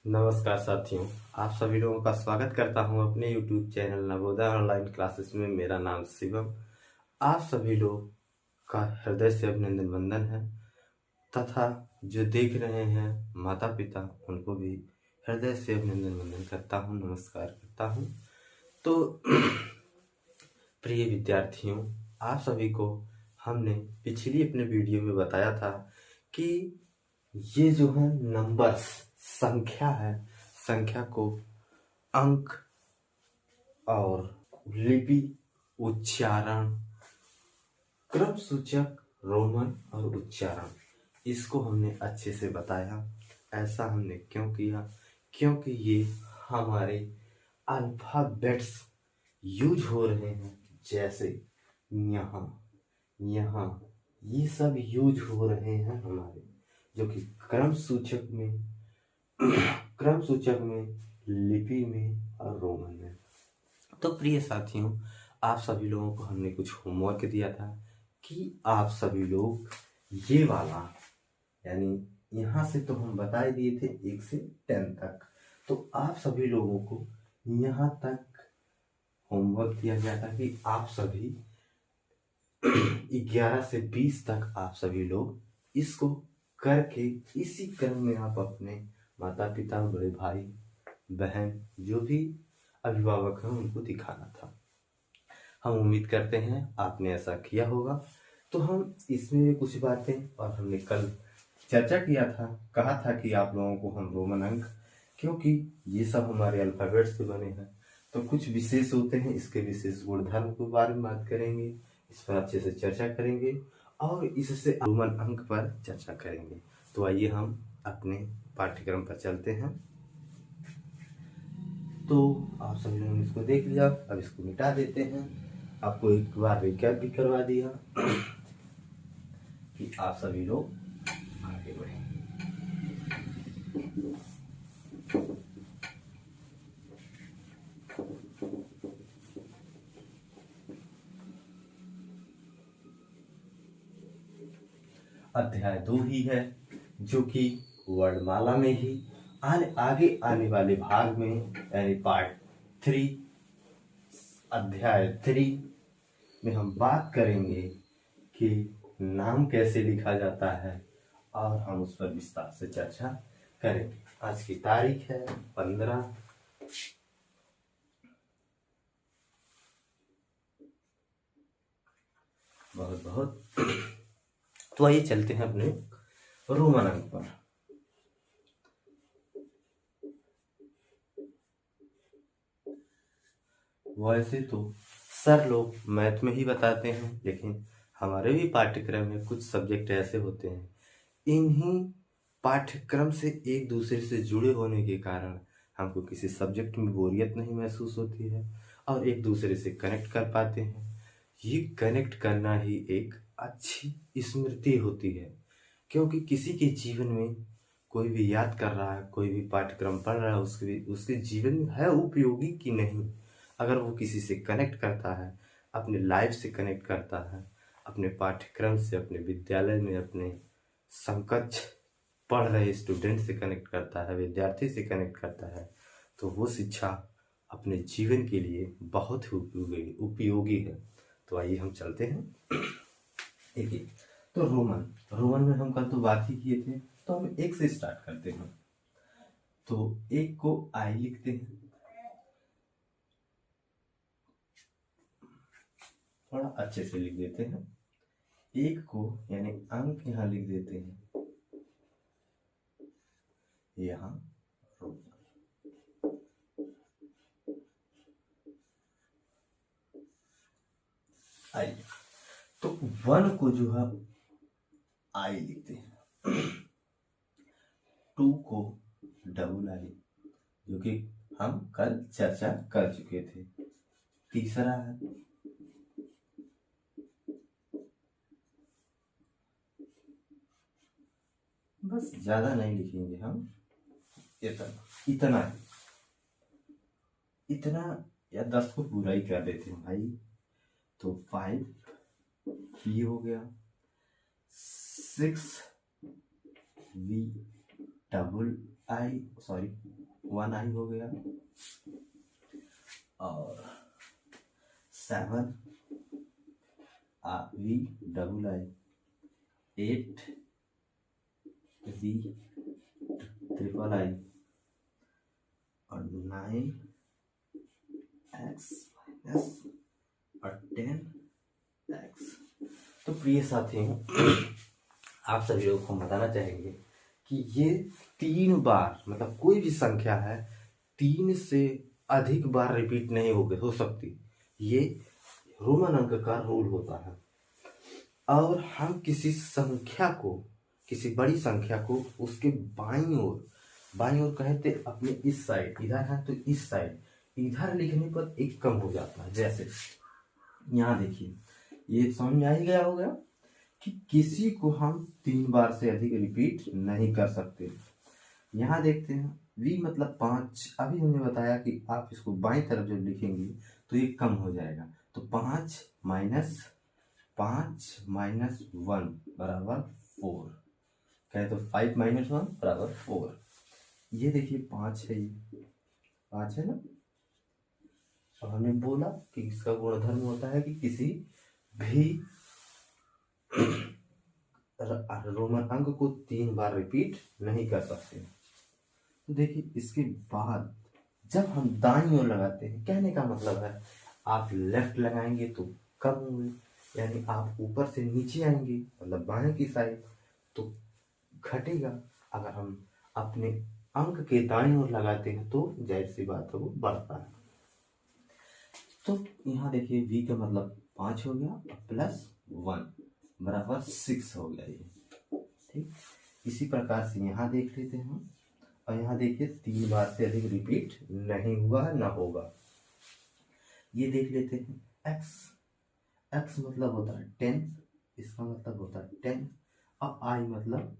नमस्कार साथियों, आप सभी लोगों का स्वागत करता हूं अपने YouTube channel Navodaya online classes में। मेरा नाम शिवम। आप सभी लोग का हृदय से अभिनंदन वंदन है तथा जो देख रहे हैं माता पिता उनको भी हृदय से अभिनंदन वंदन करता हूं, नमस्कार करता हूं। तो प्रिय विद्यार्थियों, आप सभी को हमने पिछली अपने वीडियो में बताया था कि ये जो है नंबर्स संख्या है, संख्या को अंक और लिपि, उच्चारण, क्रम सूचक, रोमन और उच्चारण, इसको हमने अच्छे से बताया। ऐसा हमने क्यों किया? क्योंकि ये हमारे अल्फाबेट्स यूज हो रहे हैं, जैसे यहाँ यहाँ ये सब यूज हो रहे हैं हमारे, जो कि क्रम सूचक में, लिपि में और रोमन में। तो प्रिय साथियों, आप सभी लोगों को हमने कुछ होमवर्क दिया था कि आप सभी लोग ये वाला, यानी यहाँ से तो हम बता ही दिए थे 1 से 10 तक, तो आप सभी लोगों को यहाँ तक होमवर्क दिया गया था कि आप सभी 11 से 20 तक आप सभी लोग इसको करके इसी क्रम में आप अपने माता पिता, बड़े भाई बहन, जो भी अभिभावक हैं उनको दिखाना था। हम उम्मीद करते हैं आपने ऐसा किया होगा। तो हम इसमें भी कुछ बातें, और हमने कल चर्चा किया था, कहा था कि आप लोगों को हम रोमन अंक, क्योंकि ये सब हमारे अल्फाबेट से बने हैं तो कुछ विशेष होते हैं, इसके विशेष गुणधर्म के बारे में बात करेंगे, इस पर अच्छे से चर्चा करेंगे और इससे रोमन अंक पर चर्चा करेंगे। तो आइए हम अपने पाठ्यक्रम पर चलते हैं। तो आप सभी लोगों ने इसको देख लिया, अब इसको मिटा देते हैं। आपको एक बार रिकैप भी करवा दिया कि आप सभी लोग आगे बढ़े। अध्याय 2 ही है, जो कि वर्णमाला में ही आगे आने वाले भाग में, यानी पार्ट 3, अध्याय 3 में हम बात करेंगे कि नाम कैसे लिखा जाता है और हम उस पर विस्तार से चर्चा करेंगे। आज की तारीख है 15, बहुत बहुत। तो आइए चलते हैं अपने रोमन अंक पर। वैसे तो सर लोग मैथ में ही बताते हैं, लेकिन हमारे भी पाठ्यक्रम में कुछ सब्जेक्ट ऐसे होते हैं, इन्हीं पाठ्यक्रम से एक दूसरे से जुड़े होने के कारण हमको किसी सब्जेक्ट में बोरियत नहीं महसूस होती है और एक दूसरे से कनेक्ट कर पाते हैं। ये कनेक्ट करना ही एक अच्छी स्मृति होती है, क्योंकि किसी के जीवन में कोई भी याद कर रहा है, कोई भी पाठ्यक्रम पढ़ रहा है, उसके जीवन में है उपयोगी कि नहीं, अगर वो किसी से कनेक्ट करता है, अपने लाइफ से कनेक्ट करता है, अपने पाठ्यक्रम से, अपने विद्यालय में अपने समकक्ष पढ़ रहे स्टूडेंट से कनेक्ट करता है, विद्यार्थी से कनेक्ट करता है, तो वो शिक्षा अपने जीवन के लिए बहुत ही उपयोगी है। तो आइए हम चलते हैं। देखिए, तो रोमन में हम कल तो बात ही किए थे, तो हम 1 से स्टार्ट करते हैं। तो 1 को आई लिखते हैं, थोड़ा अच्छे से लिख देते हैं। 1 को यानी अंक यहाँ लिख देते हैं, यहाँ आई। तो 1 को जो है आई लिखते हैं, 2 को डबल आई, जो कि हम कल चर्चा कर चुके थे। तीसरा है, बस ज्यादा नहीं लिखेंगे हम, इतना इतना या 10 को पूरा ही कर देते हैं भाई। तो 5 V हो गया, 6 V डबल आई सॉरी 1i हो गया, और 7 V double I, 8 V triple I, और 9 एक्स माइनस और 10 एक्स। तो प्रिय साथियों, आप सभी लोगों को बताना चाहेंगे कि ये 3 बार, मतलब कोई भी संख्या है 3 से अधिक बार रिपीट नहीं हो सकती। ये रोमन अंक का रूल होता है। और हम किसी संख्या को, किसी बड़ी संख्या को उसके बाईं ओर कहते अपने इस साइड, इधर है तो इस साइड, इधर लिखने पर एक कम हो जाता है। जैसे यहाँ देखिए, ये समझ में आ ही गया होगा कि किसी को हम 3 बार से अधिक रिपीट नहीं कर सकते। यहाँ देखते हैं v मतलब 5। अभी हमने बताया कि आप इसको बाईं तरफ जब लिखेंगे तो ये कम हो जाएगा। तो 5 माइनस 1 बराबर 4, कहे तो 5 माइनस 1 बराबर 4। ये देखिए 5 है, ये 5 है ना। अब हमने बोला कि इसका गुणधर्म होता है कि किसी भी रोमन अंक को 3 बार रिपीट नहीं कर सकते। तो देखिए इसके बाद जब हम दाईं ओर लगाते हैं, कहने का मतलब है आप लेफ्ट लगाएंगे तो कम होंगे, यानी आप ऊपर से नीचे आएंगे मतलब बाएं की साइड तो घटेगा। अगर हम अपने अंक के दाईं ओर लगाते हैं तो जाहिर सी बात है वो बढ़ता है। तो यहाँ देखिए v का मतलब 5 हो गया प्लस 1 बराबर 6 हो गया ये, ठीक। इसी प्रकार से यहाँ देख लेते हैं, और यहाँ देखिए 3 बार से अधिक रिपीट नहीं हुआ है, ना होगा। ये देख लेते हैं x मतलब होता है 10, इसका मतलब होता है 10, और i मतलब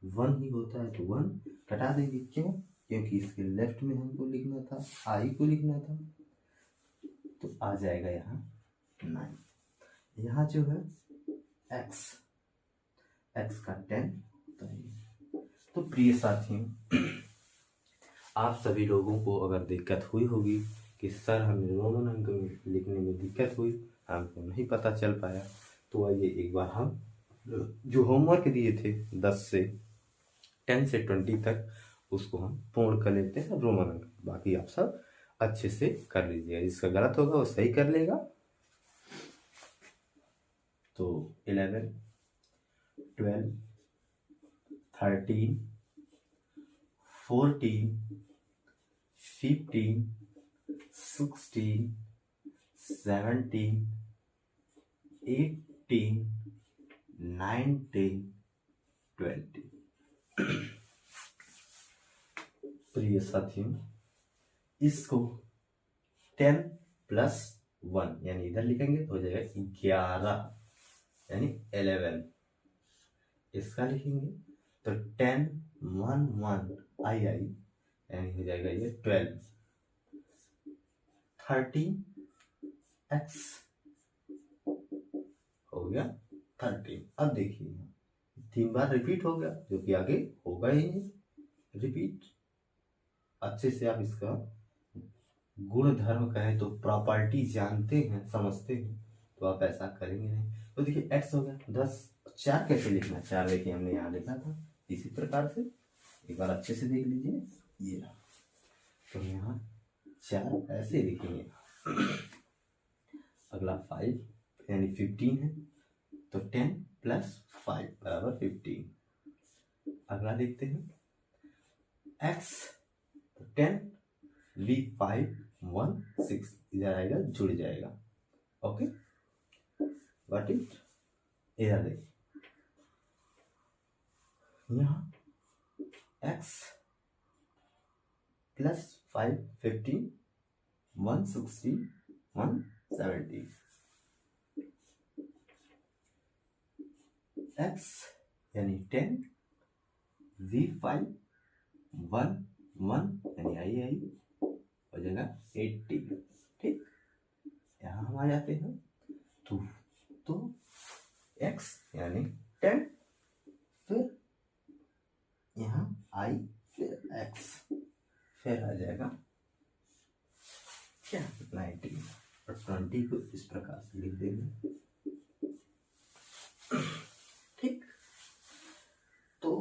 1 ही होता है तो 1 घटा देंगे। क्यों? क्योंकि इसके लेफ्ट में हमको लिखना था, i को लिखना था, तो आ जाएगा यहाँ 9। यहाँ जो है x का 10 तो प्रिय साथियों, आप सभी लोगों को अगर दिक्कत हुई होगी कि सर हमें रोमन अंक में लिखने में दिक्कत हुई, हमको नहीं पता चल पाया, तो आइए एक बार हम जो होमवर्क दिए थे 10 से 20 तक उसको हम पूर्ण कर लेते हैं रोमन अंक। बाकी आप सब अच्छे से कर लीजिएगा, जिसका गलत होगा वो सही कर लेगा। तो 11, 12, 13, 14, 15, 16, 17, 18, 19, 20। प्रिय साथियों, इसको 10 प्लस 1 यानी इधर लिखेंगे तो हो जाएगा 11 यानी 11। इसका लिखेंगे तो 10 1 1 आई यानी हो जाएगा ये 12। 13 x हो गया 13। अब देखिए 3 बार रिपीट हो गया, जो कि आगे होगा ही नहीं रिपीट। अच्छे से आप इसका गुण धर्म कहें तो प्रॉपर्टी जानते हैं, समझते हैं, तो आप ऐसा करेंगे नहीं। तो देखिए x हो गया 10, 4 कैसे लिखना, 4 देखिए हमने यहाँ लिखा था इसी प्रकार से, एक बार अच्छे से देख लीजिए। ये रहा, तो यहाँ 4 ऐसे लिखेंगे। अगला 5 यानी 15 है, तो 10 प्लस 5 बराबर 15। अगला देखते हैं x, तो 10 v5 1 6 इधर आएगा जुड़ जाएगा। ओके व्हाट इट, इधर देखिए यहाँ x प्लस 5 15 160 170, x यानी 10 v5 1 1 यानी आई हो जाएगा 80। ठीक, यहाँ हम आ जाते हैं तो x यानी 10, फिर यहाँ i, फिर एक्स, फिर आ जाएगा क्या 19 और 20 को इस प्रकार से लिख देंगे। ठीक, तो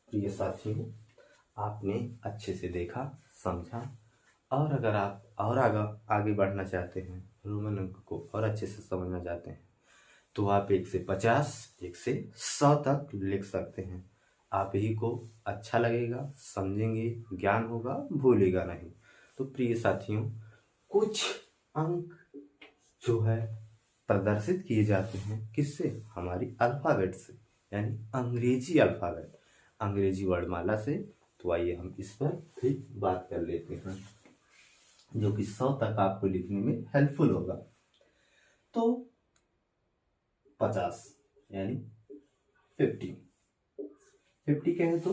प्रिय साथियों, आपने अच्छे से देखा, समझा, और अगर आप और आगे बढ़ना चाहते हैं, रोमन अंक को और अच्छे से समझना चाहते हैं, तो आप 1 से 50, 1 से 100 तक लिख सकते हैं। आप ही को अच्छा लगेगा, समझेंगे, ज्ञान होगा, भूलेगा नहीं। तो प्रिय साथियों, कुछ अंक जो है प्रदर्शित किए जाते हैं किससे? हमारी अल्फाबेट से, यानी अंग्रेजी अल्फाबेट, अंग्रेजी वर्णमाला से। तो आइए हम इस पर फिर बात कर लेते हैं, जो कि 100 तक आपको लिखने में हेल्पफुल होगा। तो 50 यानी 50 कहें तो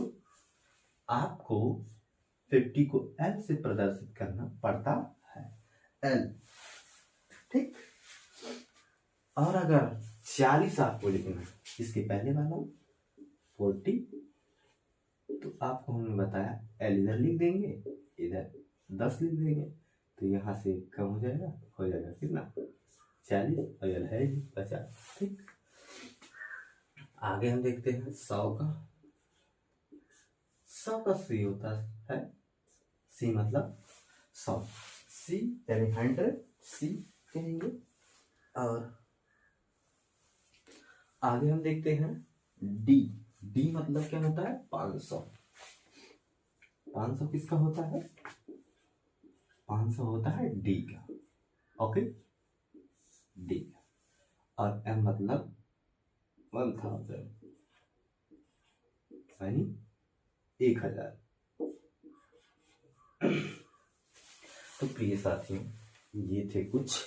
आपको 50 को एल से प्रदर्शित करना पड़ता है, एल। ठीक, और अगर 40 आपको लिखना है, इसके पहले वाला 40, तो आपको हमने बताया एल इधर लिख देंगे, इधर 10 लिख देंगे, तो यहाँ से कम हो जाएगा कितना 40, और एल है 50। ठीक, आगे हम देखते हैं 100 का। 100 का सी होता है, सी मतलब 100, सी यानी 100, सी कहेंगे। और आगे हम देखते हैं डी। डी मतलब क्या होता है? 500। 500 किसका होता है? 500 होता है डी का। ओके, डी का। और एम मतलब 1000, यानी 1000। तो प्रिय साथियों, ये थे कुछ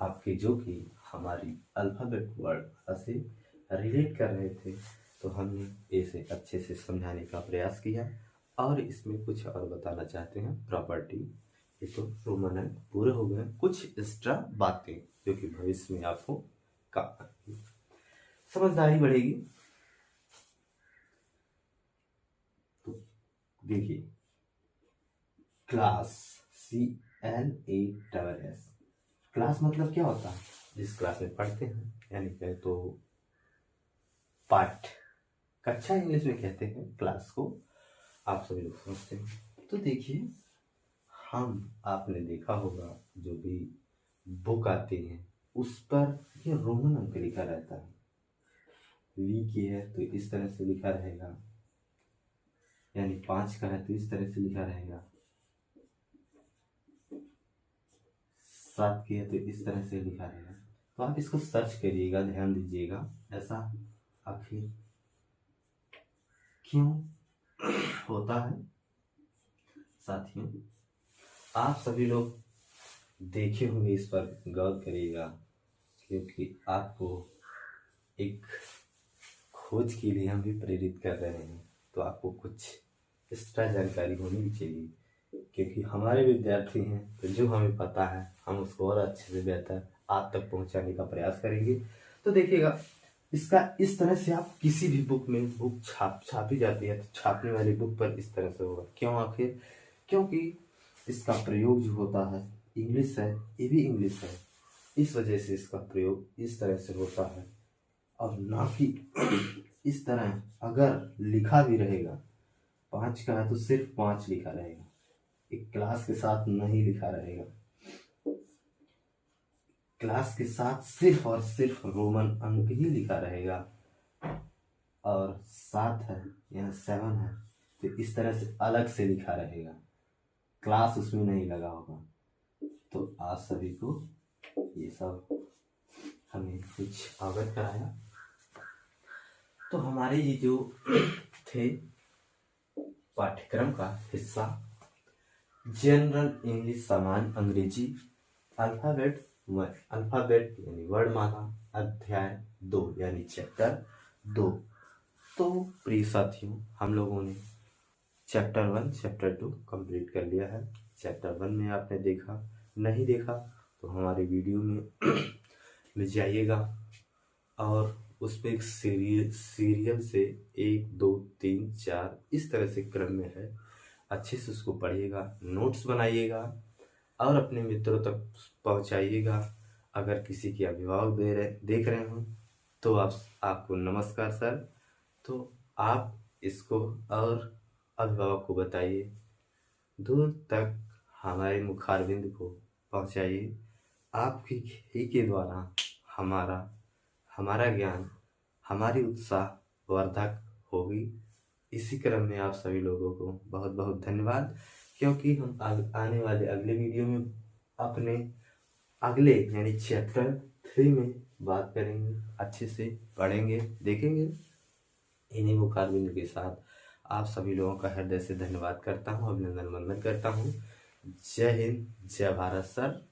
आपके जो कि हमारी अल्फाबेट वर्ड से रिलेट कर रहे थे। तो हमने इसे अच्छे से समझाने का प्रयास किया, और इसमें कुछ और बताना चाहते हैं प्रॉपर्टी। ये तो रोमन अंक पूरे हो गए, कुछ एक्स्ट्रा बातें जो कि भविष्य में आपको काम आएगी, समझदारी बढ़ेगी। तो देखिए, क्लास, CLASS, क्लास मतलब क्या होता है? जिस क्लास में पढ़ते हैं, यानी कहे तो पाठ, कक्षा इंग्लिश में कहते हैं क्लास को, आप सभी लोग समझते हैं। तो देखिए, आपने देखा होगा जो भी बुक आती है उस पर ये रोमन अंक लिखा रहता है। वी की है तो इस तरह से लिखा रहेगा, यानी 5 का है तो इस तरह से लिखा रहेगा, 7 की है तो इस तरह से लिखा रहेगा। तो आप इसको सर्च करिएगा, ध्यान दीजिएगा, ऐसा आखिर क्यों होता है। साथियों, आप सभी लोग देखे होंगे, इस पर गौर करिएगा, क्योंकि आपको एक खोज के लिए हम भी प्रेरित कर रहे हैं। तो आपको कुछ एक्स्ट्रा जानकारी होनी भी चाहिए, क्योंकि हमारे विद्यार्थी हैं, तो जो हमें पता है हम उसको और अच्छे से बेहतर आप तक पहुंचाने का प्रयास करेंगे। तो देखिएगा, इसका इस तरह से आप किसी भी बुक में, बुक छापी जाती है तो छापने वाली बुक पर इस तरह से होगा। क्यों आखिर? क्योंकि इसका प्रयोग जो होता है इंग्लिश है, ये भी इंग्लिश है, इस वजह से इसका प्रयोग इस तरह से होता है। और ना कि इस तरह अगर लिखा भी रहेगा, 5 का है तो सिर्फ 5 लिखा रहेगा, एक क्लास के साथ नहीं लिखा रहेगा। क्लास के साथ सिर्फ और सिर्फ रोमन अंक ही लिखा रहेगा। और 7 है, यहाँ 7 है, तो इस तरह से अलग से लिखा रहेगा, क्लास उसमें नहीं लगा होगा। तो आप सभी को ये सब हमें कुछ अवगत कराया। तो हमारे ये जो थे पाठ्यक्रम का हिस्सा, जनरल इंग्लिश, सामान्य अंग्रेजी, अल्फाबेट यानी वर्णमाला, अध्याय 2 यानी चैप्टर 2। तो प्रिय साथियों, हम लोगों ने चैप्टर 1, चैप्टर 2 कंप्लीट कर लिया है। चैप्टर 1 में आपने देखा, नहीं देखा तो हमारे वीडियो में जाइएगा, और उस पर एक सीरियल से 1, 2, 3, 4 इस तरह से क्रम में है। अच्छे से उसको पढ़िएगा, नोट्स बनाइएगा और अपने मित्रों तक पहुंचाइएगा। अगर किसी के अभिभावक देख रहे हों तो आपको नमस्कार सर। तो आप इसको और अभिभावक को बताइए, दूर तक हमारे मुखारबिंद को पहुंचाइए। आपकी ही के द्वारा हमारा ज्ञान, हमारी उत्साह वर्धक होगी। इसी क्रम में आप सभी लोगों को बहुत बहुत धन्यवाद, क्योंकि हम आने वाले अगले वीडियो में अपने अगले यानी चैप्टर 3 में बात करेंगे, अच्छे से पढ़ेंगे, देखेंगे। इन्हीं मुखारबिंद के साथ आप सभी लोगों का हृदय से धन्यवाद करता हूँ, अभिनंदन वंदन करता हूँ। जय हिंद, जय भारत सर।